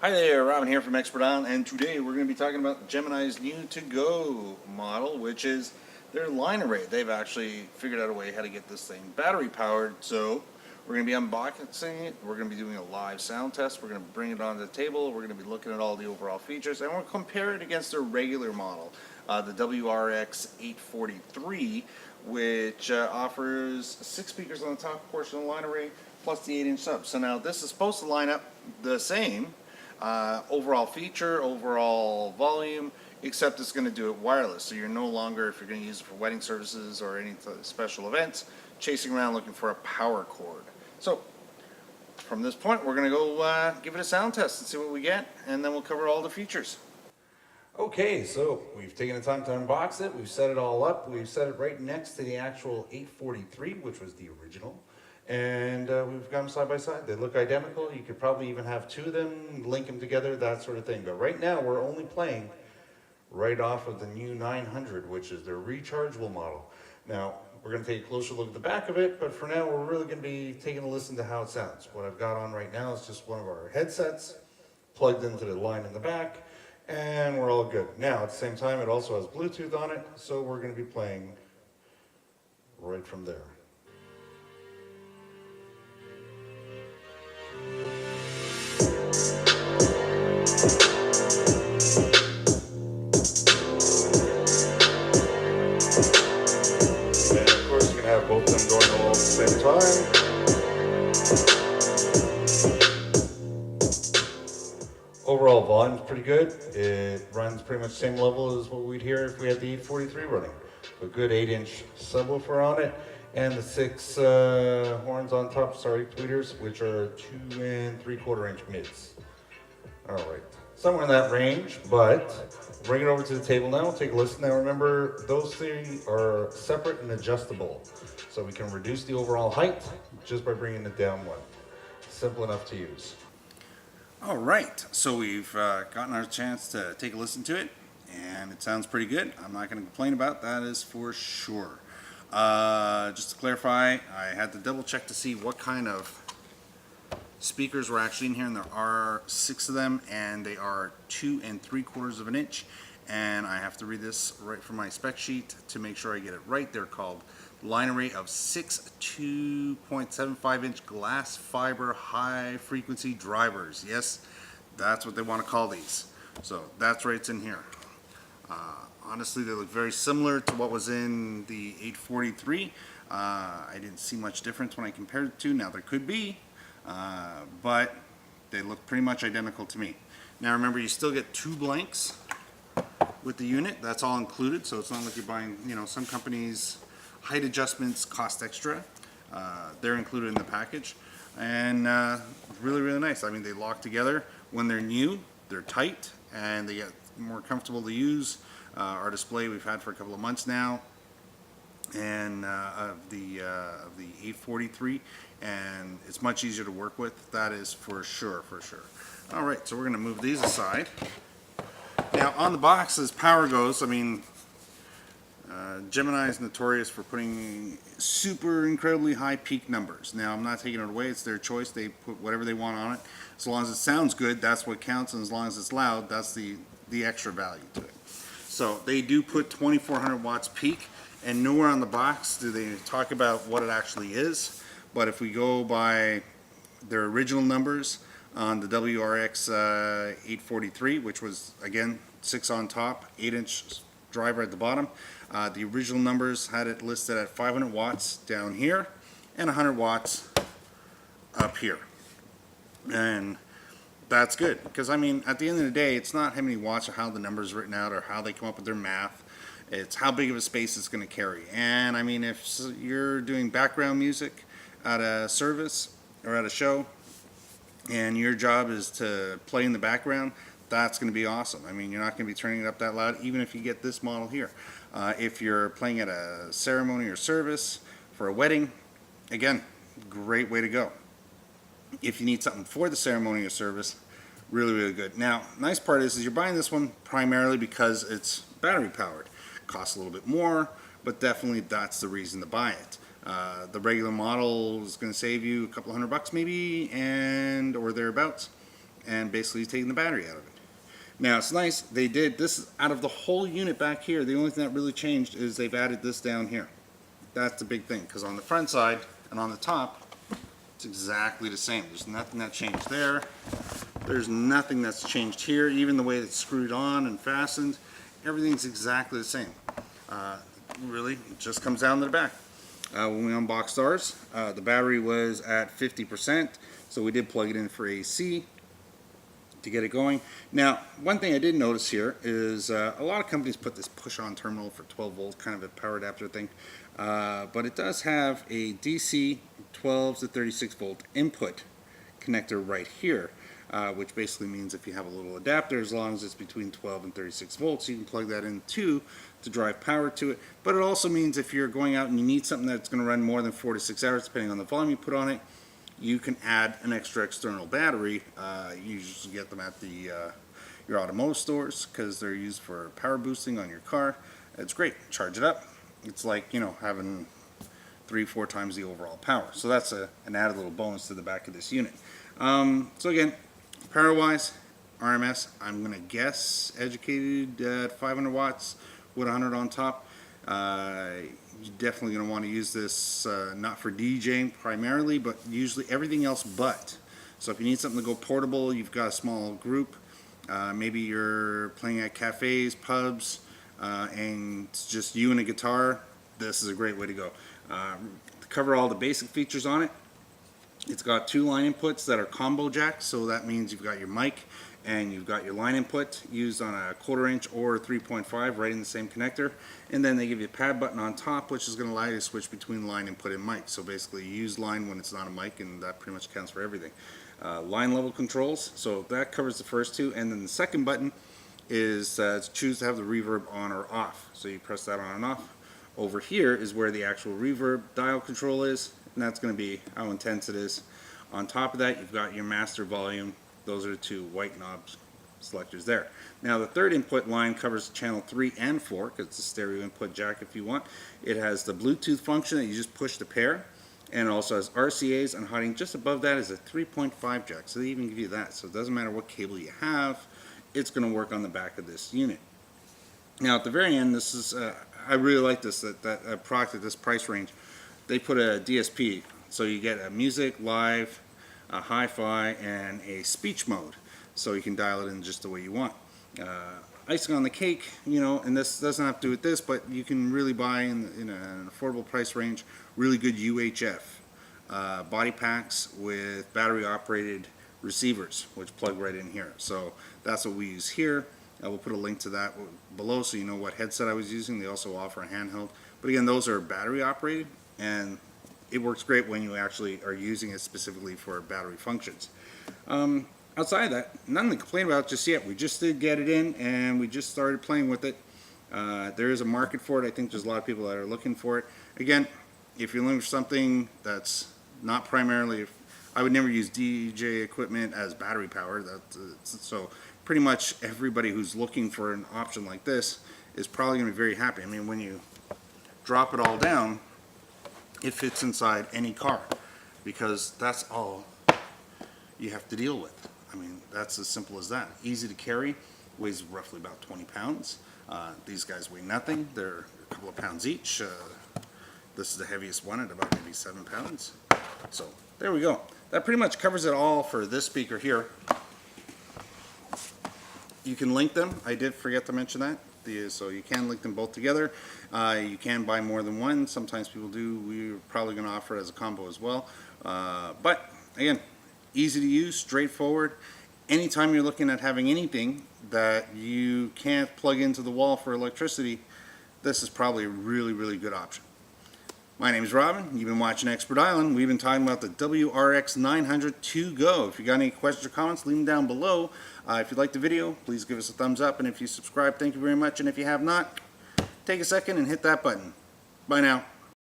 Hi there, Robin here from Expert On, and today we're going to be talking about Gemini's new to-go model, which is their line array. They've actually figured out a way how to get this thing battery powered, so we're going to be unboxing it, we're going to be doing a live sound test, we're going to bring it onto the table, we're going to be looking at all the overall features, and we'll compare it against their regular model, the WRX-900TOGO, which offers 6 speakers on the top portion of the line array, plus the 8-inch sub. So now this is supposed to line up the same overall feature, overall volume, except it's going to do it wireless. So you're no longer, if you're going to use it for wedding services or any special events, chasing around looking for a power cord. So from this point, we're going to go give it a sound test and see what we get, and then we'll cover all the features. Okay, so we've taken the time to unbox it, we've set it all up, we've set it right next to the actual 843, which was the original. And we've got them side by side. They look identical. You could probably even have two of them, link them together, that sort of thing. But right now, we're only playing right off of the new 900, which is their rechargeable model. Now, we're going to take a closer look at the back of it, but for now, we're really going to be taking a listen to how it sounds. What I've got on right now is just one of our headsets, plugged into the line in the back, and we're all good. Now, at the same time, it also has Bluetooth on it, so we're going to be playing right from there. Have both of them going all at the same time. Overall volume's pretty good. It runs pretty much the same level as what we'd hear if we had the 843 running. A good 8-inch subwoofer on it, and the 6 horns on top, tweeters, which are 2 3/4-inch mids. All right, somewhere in that range, but bring it over to the table now. We'll take a listen. Now remember, those three are separate and adjustable, so we can reduce the overall height just by bringing it down one. Simple enough to use. All right, so we've gotten our chance to take a listen to it, and it sounds pretty good. I'm not going to complain about that, is for sure. Just to clarify, I had to double check to see what kind of speakers were actually in here, and there are 6 of them, and they are 2 3/4 of an inch. And I have to read this right from my spec sheet to make sure I get it right. They're called line array of 6 2.75-inch glass fiber high frequency drivers. Yes, that's what they want to call these. So that's right, it's in here. Honestly, they look very similar to what was in the 843. I didn't see much difference when I compared it to. Now there could be, but they look pretty much identical to me. Now remember, you still get 2 blanks with the unit. That's all included, so it's not like you're buying, some companies' height adjustments cost extra. They're included in the package, and really, really nice. I mean, they lock together. When they're new, they're tight, and they get more comfortable to use. Our display we've had for a couple of months now, and of the 843, and it's much easier to work with. That is for sure, for sure. All right, so we're going to move these aside. Now on the box, as power goes, I mean, Gemini is notorious for putting super incredibly high peak numbers. Now I'm not taking it away, it's their choice. They put whatever they want on it. As long as it sounds good, that's what counts, and as long as it's loud, that's the extra value to it. So they do put 2400 watts peak, and nowhere on the box do they talk about what it actually is. But if we go by their original numbers on the WRX 843, which was again 6 on top, 8-inch driver at the bottom, the original numbers had it listed at 500 watts down here and 100 watts up here. And that's good, because I mean, at the end of the day, it's not how many watts or how the numbers are written out or how they come up with their math. It's how big of a space it's going to carry. And I mean, if you're doing background music at a service or at a show, and your job is to play in the background, that's going to be awesome. I mean, you're not going to be turning it up that loud, even if you get this model here. If you're playing at a ceremony or service for a wedding, again, great way to go. If you need something for the ceremony or service, really, really good. Now, nice part is you're buying this one primarily because it's battery powered. Costs a little bit more, but definitely that's the reason to buy it. The regular model is going to save you a couple $100 maybe, or thereabouts. and basically taking the battery out of it. Now it's nice, they did, this is out of the whole unit back here, the only thing that really changed is they've added this down here. That's the big thing, because on the front side and on the top, it's exactly the same. There's nothing that changed there. There's nothing that's changed here, even the way it's screwed on and fastened. Everything's exactly the same. Really, it just comes down to the back. When we unboxed ours, the battery was at 50%, so we did plug it in for AC to get it going. Now, one thing I did notice here is a lot of companies put this push-on terminal for 12 volt, kind of a power adapter thing, but it does have a DC 12 to 36 volt input connector right here, which basically means if you have a little adapter, as long as it's between 12 and 36 volts, you can plug that in too to drive power to it. But it also means if you're going out and you need something that's going to run more than 4 to 6 hours, depending on the volume you put on it, you can add an extra external battery. You usually get them at the your automotive stores because they're used for power boosting on your car. It's great. Charge it up. It's like, you know, having 3-4 times the overall power. So that's an added little bonus to the back of this unit. So again, power wise, RMS, I'm going to guess educated at 500 watts with 100 on top. You're definitely going to want to use this not for DJing primarily, but usually everything else but. So if you need something to go portable, you've got a small group, maybe you're playing at cafes, pubs, and it's just you and a guitar, this is a great way to go. To cover all the basic features on it, it's got 2 line inputs that are combo jacks, so that means you've got your mic and you've got your line input used on a 1/4 inch or 3.5 right in the same connector, and then they give you a pad button on top which is going to allow you to switch between line input and mic. So basically you use line when it's not a mic, and that pretty much counts for everything. Line level controls, so that covers the first 2, and then the second button is to choose to have the reverb on or off. So you press that on and off. Over here is where the actual reverb dial control is, and that's going to be how intense it is. On top of that, you've got your master volume. Those are the 2 white knobs selectors there. Now the third input line covers channel 3 and 4 because it's a stereo input jack if you want. It has the Bluetooth function that you just push to pair, and it also has RCA's, and hiding just above that is a 3.5 jack, so they even give you that. So it doesn't matter what cable you have, it's going to work on the back of this unit. Now at the very end, this is I really like this, that product at this price range. They put a DSP, so you get a music, live, a hi-fi, and a speech mode, so you can dial it in just the way you want. Icing on the cake, you know, and this doesn't have to do with this, but you can really buy in an affordable price range really good UHF body packs with battery operated receivers which plug right in here. So that's what we use here. I will put a link to that below so you know what headset I was using. They also offer a handheld, but again, those are battery operated, and it works great when you actually are using it specifically for battery functions. Outside of that, nothing to complain about just yet. We just did get it in and we just started playing with it. There is a market for it. I think there's a lot of people that are looking for it. Again, if you're looking for something that's not primarily, I would never use DJ equipment as battery power. So pretty much everybody who's looking for an option like this is probably going to be very happy. I mean, when you drop it all down, it fits inside any car because that's all you have to deal with. I mean, that's as simple as that. Easy to carry, weighs roughly about 20 pounds. These guys weigh nothing. They're a couple of pounds each. This is the heaviest one at about maybe 7 pounds. So there we go. That pretty much covers it all for this speaker here. You can link them. I did forget to mention that. So you can link them both together. You can buy more than one. Sometimes people do. We're probably going to offer it as a combo as well. But again, easy to use, straightforward. Anytime you're looking at having anything that you can't plug into the wall for electricity, this is probably a really, really good option. My name is Robin. You've been watching Expert Island. We've been talking about the WRX-900TOGO. If you got any questions or comments, leave them down below. If you liked the video, please give us a thumbs up. And if you subscribe, thank you very much. And if you have not, take a second and hit that button. Bye now.